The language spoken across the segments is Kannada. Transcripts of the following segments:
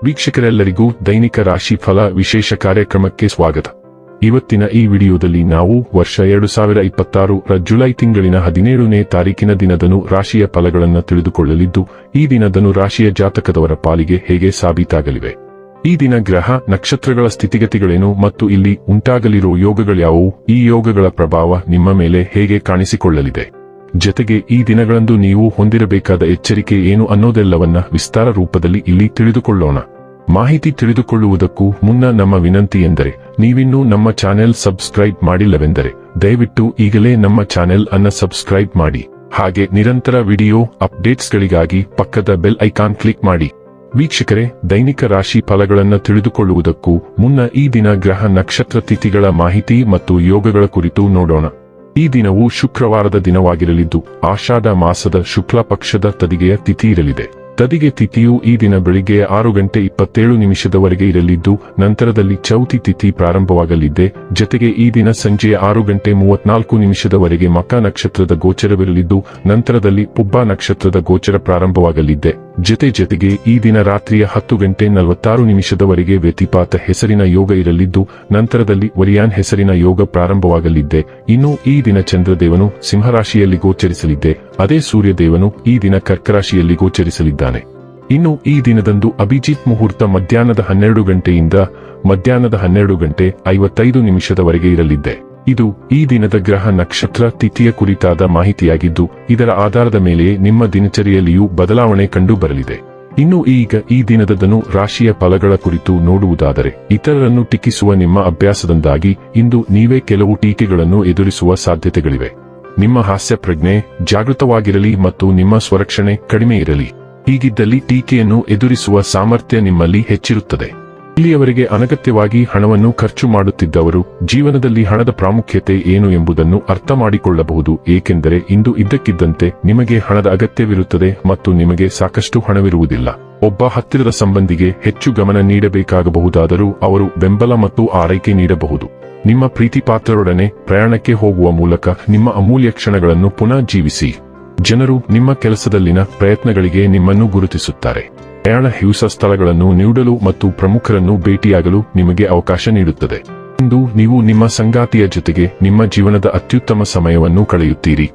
ವೀಕ್ಷಕರೆಲ್ಲರಿಗೂ ದೈನಿಕ ರಾಶಿ ಫಲ ವಿಶೇಷ ಕಾರ್ಯಕ್ರಮಕ್ಕೆ ಸ್ವಾಗತ. ಇವತ್ತಿನ ಈ ವಿಡಿಯೋದಲ್ಲಿ ನಾವು ವರ್ಷ 2026 ರ ಜುಲೈ ತಿಂಗಳಿನ 17ನೇ ತಾರೀಕಿನ ದಿನದನು ರಾಶಿಯ ಫಲಗಳನ್ನು ತಿಳಿದುಕೊಳ್ಳಲಿದ್ದು, ಈ ದಿನದನು ರಾಶಿಯ ಜಾತಕದವರ ಪಾಲಿಗೆ ಹೇಗೆ ಸಾಬೀತಾಗಲಿವೆ, ಈ ದಿನ ಗ್ರಹ ನಕ್ಷತ್ರಗಳ ಸ್ಥಿತಿಗತಿಗಳೇನು ಮತ್ತು ಇಲ್ಲಿ ಉಂಟಾಗಲಿರುವ ಯೋಗಗಳ್ಯಾವುವು, ಈ ಯೋಗಗಳ ಪ್ರಭಾವ ನಿಮ್ಮ ಮೇಲೆ ಹೇಗೆ ಕಾಣಿಸಿಕೊಳ್ಳಲಿದೆ, ಜೊತೆಗೆ ಈ ದಿನಗಳಂದು ನೀವು ಹೊಂದಿರಬೇಕಾದ ಎಚ್ಚರಿಕೆ ಏನು ಅನ್ನೋದೆಲ್ಲವನ್ನ ವಿಸ್ತಾರ ರೂಪದಲ್ಲಿ ಇಲ್ಲಿ ತಿಳಿದುಕೊಳ್ಳೋಣ. ಮಾಹಿತಿ ತಿಳಿದುಕೊಳ್ಳುವುದಕ್ಕೂ ಮುನ್ನ ನಮ್ಮ ವಿನಂತಿ ಎಂದರೆ, ನೀವಿನ್ನೂ ನಮ್ಮ ಚಾನೆಲ್ ಸಬ್ಸ್ಕ್ರೈಬ್ ಮಾಡಿಲ್ಲವೆಂದರೆ ದಯವಿಟ್ಟು ಈಗಲೇ ನಮ್ಮ ಚಾನೆಲ್ ಅನ್ನು ಸಬ್ಸ್ಕ್ರೈಬ್ ಮಾಡಿ. ಹಾಗೆ ನಿರಂತರ ವಿಡಿಯೋ ಅಪ್ಡೇಟ್ಸ್ಗಳಿಗಾಗಿ ಪಕ್ಕದ ಬೆಲ್ ಐಕಾನ್ ಕ್ಲಿಕ್ ಮಾಡಿ. ವೀಕ್ಷಕರೇ, ದೈನಿಕ ರಾಶಿ ಫಲಗಳನ್ನು ತಿಳಿದುಕೊಳ್ಳುವುದಕ್ಕೂ ಮುನ್ನ ಈ ದಿನ ಗ್ರಹ ನಕ್ಷತ್ರ ತಿಥಿಗಳ ಮಾಹಿತಿ ಮತ್ತು ಯೋಗಗಳ ಕುರಿತು ನೋಡೋಣ. ಈ ದಿನವು ಶುಕ್ರವಾರದ ದಿನವಾಗಿರಲಿದ್ದು, ಆಷಾಢ ಮಾಸದ ಶುಕ್ಲ ಪಕ್ಷದ ತದಿಗೆಯ ತಿಥಿ ಇರಲಿದೆ. ತದಿಗೆ ತಿಥಿಯು ಈ ದಿನ ಬೆಳಿಗ್ಗೆ 6:27 ಇರಲಿದ್ದು, ನಂತರದಲ್ಲಿ ಚೌತಿ ತಿಥಿ ಪ್ರಾರಂಭವಾಗಲಿದೆ. ಜೊತೆಗೆ ಈ ದಿನ ಸಂಜೆ 6:34 ಮಕ ನಕ್ಷತ್ರದ ಗೋಚರವಿರಲಿದ್ದು, ನಂತರದಲ್ಲಿ ಪುಬ್ಬ ನಕ್ಷತ್ರದ ಗೋಚರ ಪ್ರಾರಂಭವಾಗಲಿದೆ. ಜೊತೆಗೆ ಈ ದಿನ ರಾತ್ರಿಯ 10:46 ವ್ಯತಿಪಾತ ಹೆಸರಿನ ಯೋಗ ಇರಲಿದ್ದು, ನಂತರದಲ್ಲಿ ವರಿಯಾನ್ ಹೆಸರಿನ ಯೋಗ ಪ್ರಾರಂಭವಾಗಲಿದೆ. ಇನ್ನು ಈ ದಿನ ಚಂದ್ರದೇವನು ಸಿಂಹರಾಶಿಯಲ್ಲಿ ಗೋಚರಿಸಲಿದೆ. ಅದೇ ಸೂರ್ಯದೇವನು ಈ ದಿನ ಕರ್ಕರಾಶಿಯಲ್ಲಿ ಗೋಚರಿಸಲಿದ್ದಾನೆ. ಇನ್ನು ಈ ದಿನದಂದು ಅಭಿಜಿತ್ ಮುಹೂರ್ತ ಮಧ್ಯಾಹ್ನದ 12 ಮಧ್ಯಾಹ್ನದ 12:55 ಇರಲಿದೆ. ಇದು ಈ ದಿನದ ಗ್ರಹ ನಕ್ಷತ್ರ ತಿಥಿಯ ಕುರಿತಾದ ಮಾಹಿತಿಯಾಗಿದ್ದು, ಇದರ ಆಧಾರದ ಮೇಲೆ ನಿಮ್ಮ ದಿನಚರಿಯಲ್ಲಿಯೂ ಬದಲಾವಣೆ ಕಂಡು ಬರಲಿದೆ. ಇನ್ನು ಈಗ ಈ ದಿನದನು ರಾಶಿಯ ಫಲಗಳ ಕುರಿತು ನೋಡುವುದಾದರೆ, ಇತರರನ್ನು ಟೀಕಿಸುವ ನಿಮ್ಮ ಅಭ್ಯಾಸದಿಂದಾಗಿ ಇಂದು ನೀವೇ ಕೆಲವು ಟೀಕೆಗಳನ್ನು ಎದುರಿಸುವ ಸಾಧ್ಯತೆಗಳಿವೆ. ನಿಮ್ಮ ಹಾಸ್ಯ ಪ್ರಜ್ಞೆ ಜಾಗೃತವಾಗಿರಲಿ ಮತ್ತು ನಿಮ್ಮ ಸ್ವರಕ್ಷಣೆ ಕಡಿಮೆ ಇರಲಿ. ಹೀಗಿದ್ದಲ್ಲಿ ಟೀಕೆಯನ್ನು ಎದುರಿಸುವ ಸಾಮರ್ಥ್ಯ ನಿಮ್ಮಲ್ಲಿ ಹೆಚ್ಚಿರುತ್ತದೆ. ಇಲ್ಲಿಯವರೆಗೆ ಅನಗತ್ಯವಾಗಿ ಹಣವನ್ನು ಖರ್ಚು ಮಾಡುತ್ತಿದ್ದವರು ಜೀವನದಲ್ಲಿ ಹಣದ ಪ್ರಾಮುಖ್ಯತೆ ಏನು ಎಂಬುದನ್ನು ಅರ್ಥ ಮಾಡಿಕೊಳ್ಳಬಹುದು. ಏಕೆಂದರೆ ಇಂದು ಇದ್ದಕ್ಕಿದ್ದಂತೆ ನಿಮಗೆ ಹಣದ ಅಗತ್ಯವಿರುತ್ತದೆ ಮತ್ತು ನಿಮಗೆ ಸಾಕಷ್ಟು ಹಣವಿರುವುದಿಲ್ಲ. ಒಬ್ಬ ಹತ್ತಿರದ ಸಂಬಂಧಿಗೆ ಹೆಚ್ಚು ಗಮನ ನೀಡಬೇಕಾಗಬಹುದಾದರೂ ಅವರು ಬೆಂಬಲ ಮತ್ತು ಆರೈಕೆ ನೀಡಬಹುದು. ನಿಮ್ಮ ಪ್ರೀತಿಪಾತ್ರರೊಡನೆ ಪ್ರಯಾಣಕ್ಕೆ ಹೋಗುವ ಮೂಲಕ ನಿಮ್ಮ ಅಮೂಲ್ಯ ಕ್ಷಣಗಳನ್ನು ಪುನಃ ಜೀವಿಸಿ. ಜನರು ನಿಮ್ಮ ಕೆಲಸದಲ್ಲಿನ ಪ್ರಯತ್ನಗಳಿಗೆ ನಿಮ್ಮನ್ನು ಗುರುತಿಸುತ್ತಾರೆ. ಪ್ರಯಾಣ ಹಿಂಸ ಸ್ಥಳಗಳನ್ನು ನೀಡಲು ಮತ್ತು ಪ್ರಮುಖರನ್ನು ಭೇಟಿಯಾಗಲು ನಿಮಗೆ ಅವಕಾಶ ನೀಡುತ್ತದೆ. ಇಂದು ನೀವು ನಿಮ್ಮ ಸಂಗಾತಿಯ ಜೊತೆಗೆ ನಿಮ್ಮ ಜೀವನದ ಅತ್ಯುತ್ತಮ ಸಮಯವನ್ನು ಕಳೆಯುತ್ತೀರಿ.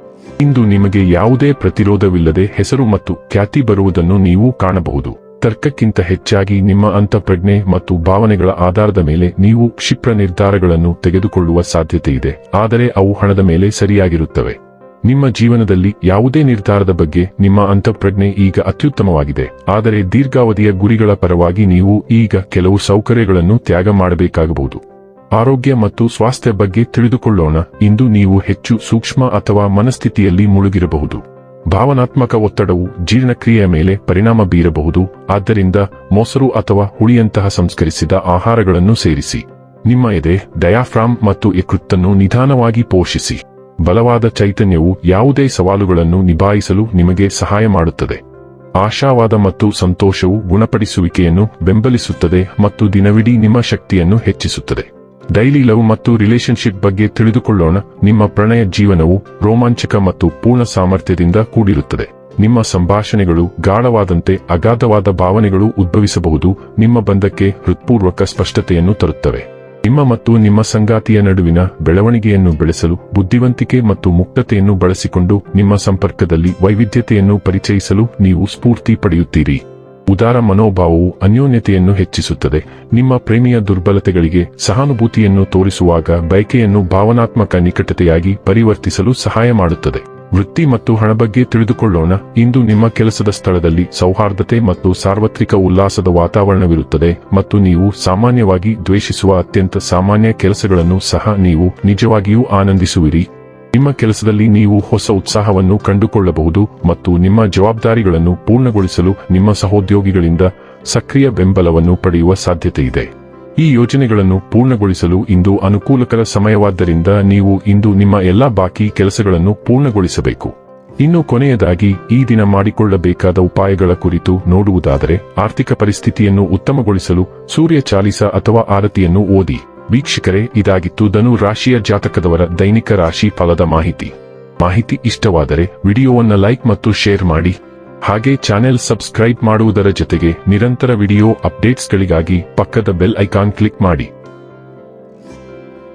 ಇಂದು ನಿಮಗೆ ಯಾವುದೇ ಪ್ರತಿರೋಧವಿಲ್ಲದೆ ಹೆಸರು ಮತ್ತು ಖ್ಯಾತಿ ಬರುವುದನ್ನು ನೀವು ಕಾಣಬಹುದು. ತರ್ಕಕ್ಕಿಂತ ಹೆಚ್ಚಾಗಿ ನಿಮ್ಮ ಅಂತಃಪ್ರಜ್ಞೆ ಮತ್ತು ಭಾವನೆಗಳ ಆಧಾರದ ಮೇಲೆ ನೀವು ಕ್ಷಿಪ್ರ ನಿರ್ಧಾರಗಳನ್ನು ತೆಗೆದುಕೊಳ್ಳುವ ಸಾಧ್ಯತೆ ಇದೆ, ಆದರೆ ಅವು ಹಣದ ಮೇಲೆ ಸರಿಯಾಗಿರುತ್ತವೆ. ನಿಮ್ಮ ಜೀವನದಲ್ಲಿ ಯಾವುದೇ ನಿರ್ಧಾರದ ಬಗ್ಗೆ ನಿಮ್ಮ ಅಂತಃಪ್ರಜ್ಞೆ ಈಗ ಅತ್ಯುತ್ತಮವಾಗಿದೆ, ಆದರೆ ದೀರ್ಘಾವಧಿಯ ಗುರಿಗಳ ಪರವಾಗಿ ನೀವು ಈಗ ಕೆಲವು ಸೌಕರ್ಯಗಳನ್ನು ತ್ಯಾಗ ಮಾಡಬೇಕಾಗಬಹುದು. ಆರೋಗ್ಯ ಮತ್ತು ಸ್ವಾಸ್ಥ್ಯ ಬಗ್ಗೆ ತಿಳಿದುಕೊಳ್ಳೋಣ. ಇಂದು ನೀವು ಹೆಚ್ಚು ಸೂಕ್ಷ್ಮ ಅಥವಾ ಮನಸ್ಥಿತಿಯಲ್ಲಿ ಮುಳುಗಿರಬಹುದು. ಭಾವನಾತ್ಮಕ ಒತ್ತಡವು ಜೀರ್ಣಕ್ರಿಯೆಯ ಮೇಲೆ ಪರಿಣಾಮ ಬೀರಬಹುದು. ಆದ್ದರಿಂದ ಮೊಸರು ಅಥವಾ ಹುಳಿಯಂತಹ ಸಂಸ್ಕರಿಸಿದ ಆಹಾರಗಳನ್ನು ಸೇರಿಸಿ. ನಿಮ್ಮ ಎದೆ, ಡಯಾಫ್ರಾಮ್ ಮತ್ತು ಯಕೃತ್ತನ್ನು ನಿಧಾನವಾಗಿ ಪೋಷಿಸಿ. ಬಲವಾದ ಚೈತನ್ಯವು ಯಾವುದೇ ಸವಾಲುಗಳನ್ನು ನಿಭಾಯಿಸಲು ನಿಮಗೆ ಸಹಾಯ ಮಾಡುತ್ತದೆ. ಆಶಾವಾದ ಮತ್ತು ಸಂತೋಷವು ಗುಣಪಡಿಸುವಿಕೆಯನ್ನು ಬೆಂಬಲಿಸುತ್ತದೆ ಮತ್ತು ದಿನವಿಡೀ ನಿಮ್ಮ ಶಕ್ತಿಯನ್ನು ಹೆಚ್ಚಿಸುತ್ತದೆ. ಡೈಲಿ ಲವ್ ಮತ್ತು ರಿಲೇಶನ್ಶಿಪ್ ಬಗ್ಗೆ ತಿಳಿದುಕೊಳ್ಳೋಣ. ನಿಮ್ಮ ಪ್ರಣಯ ಜೀವನವು ರೋಮಾಂಚಕ ಮತ್ತು ಪೂರ್ಣ ಸಾಮರ್ಥ್ಯದಿಂದ ಕೂಡಿರುತ್ತದೆ. ನಿಮ್ಮ ಸಂಭಾಷಣೆಗಳು ಗಾಢವಾದಂತೆ ಅಗಾಧವಾದ ಭಾವನೆಗಳು ಉದ್ಭವಿಸಬಹುದು. ನಿಮ್ಮ ಬಂಧಕ್ಕೆ ಹೃತ್ಪೂರ್ವಕ ಸ್ಪಷ್ಟತೆಯನ್ನು ತರುತ್ತವೆ. ನಿಮ್ಮ ಮತ್ತು ನಿಮ್ಮ ಸಂಗಾತಿಯ ನಡುವಿನ ಬೆಳವಣಿಗೆಯನ್ನು ಬೆಳೆಸಲು ಬುದ್ಧಿವಂತಿಕೆ ಮತ್ತು ಮುಕ್ತತೆಯನ್ನು ಬಳಸಿಕೊಂಡು ನಿಮ್ಮ ಸಂಪರ್ಕದಲ್ಲಿ ವೈವಿಧ್ಯತೆಯನ್ನು ಪರಿಚಯಿಸಲು ನೀವು ಸ್ಫೂರ್ತಿ ಪಡೆಯುತ್ತೀರಿ. ಉದಾರ ಮನೋಭಾವವು ಅನ್ಯೋನ್ಯತೆಯನ್ನು ಹೆಚ್ಚಿಸುತ್ತದೆ. ನಿಮ್ಮ ಪ್ರೇಮಿಯ ದುರ್ಬಲತೆಗಳಿಗೆ ಸಹಾನುಭೂತಿಯನ್ನು ತೋರಿಸುವಾಗ ಬಯಕೆಯನ್ನು ಭಾವನಾತ್ಮಕ ನಿಕಟತೆಯಾಗಿ ಪರಿವರ್ತಿಸಲು ಸಹಾಯ ಮಾಡುತ್ತದೆ. ವೃತ್ತಿ ಮತ್ತು ಹಣ ಬಗ್ಗೆ ತಿಳಿದುಕೊಳ್ಳೋಣ. ಇಂದು ನಿಮ್ಮ ಕೆಲಸದ ಸ್ಥಳದಲ್ಲಿ ಸೌಹಾರ್ದತೆ ಮತ್ತು ಸಾರ್ವತ್ರಿಕ ಉಲ್ಲಾಸದ ವಾತಾವರಣವಿರುತ್ತದೆ ಮತ್ತು ನೀವು ಸಾಮಾನ್ಯವಾಗಿ ದ್ವೇಷಿಸುವ ಅತ್ಯಂತ ಸಾಮಾನ್ಯ ಕೆಲಸಗಳನ್ನು ಸಹ ನೀವು ನಿಜವಾಗಿಯೂ ಆನಂದಿಸುವಿರಿ. ನಿಮ್ಮ ಕೆಲಸದಲ್ಲಿ ನೀವು ಹೊಸ ಉತ್ಸಾಹವನ್ನು ಕಂಡುಕೊಳ್ಳಬಹುದು ಮತ್ತು ನಿಮ್ಮ ಜವಾಬ್ದಾರಿಗಳನ್ನು ಪೂರ್ಣಗೊಳಿಸಲು ನಿಮ್ಮ ಸಹೋದ್ಯೋಗಿಗಳಿಂದ ಸಕ್ರಿಯ ಬೆಂಬಲವನ್ನು ಪಡೆಯುವ ಸಾಧ್ಯತೆಯಿದೆ. ಈ ಯೋಜನೆಗಳನ್ನು ಪೂರ್ಣಗೊಳಿಸಲು ಇಂದು ಅನುಕೂಲಕರ ಸಮಯವಾದ್ದರಿಂದ ನೀವು ಇಂದು ನಿಮ್ಮ ಎಲ್ಲಾ ಬಾಕಿ ಕೆಲಸಗಳನ್ನು ಪೂರ್ಣಗೊಳಿಸಬೇಕು. ಇನ್ನು ಕೊನೆಯದಾಗಿ ಈ ದಿನ ಮಾಡಿಕೊಳ್ಳಬೇಕಾದ ಉಪಾಯಗಳ ಕುರಿತು ನೋಡುವುದಾದರೆ, ಆರ್ಥಿಕ ಪರಿಸ್ಥಿತಿಯನ್ನು ಉತ್ತಮಗೊಳಿಸಲು ಸೂರ್ಯ ಚಾಲಿಸ ಅಥವಾ ಆರತಿಯನ್ನು ಓದಿ. ವೀಕ್ಷಕರೇ, ಇದಾಗಿತ್ತು ಧನು ರಾಶಿಯ ಜಾತಕದವರ ದೈನಿಕ ರಾಶಿ ಫಲದ ಮಾಹಿತಿ ಇಷ್ಟವಾದರೆ ವಿಡಿಯೋವನ್ನು ಲೈಕ್ ಮತ್ತು ಶೇರ್ ಮಾಡಿ. ಹಾಗೆ ಚಾನೆಲ್ ಸಬ್ಸ್ಕ್ರೈಬ್ ಮಾಡುವುದರ ಜೊತೆಗೆ ನಿರಂತರ ವಿಡಿಯೋ ಅಪ್ಡೇಟ್ಸ್ಗಳಿಗಾಗಿ ಪಕ್ಕದ ಬೆಲ್ ಐಕಾನ್ ಕ್ಲಿಕ್ ಮಾಡಿ.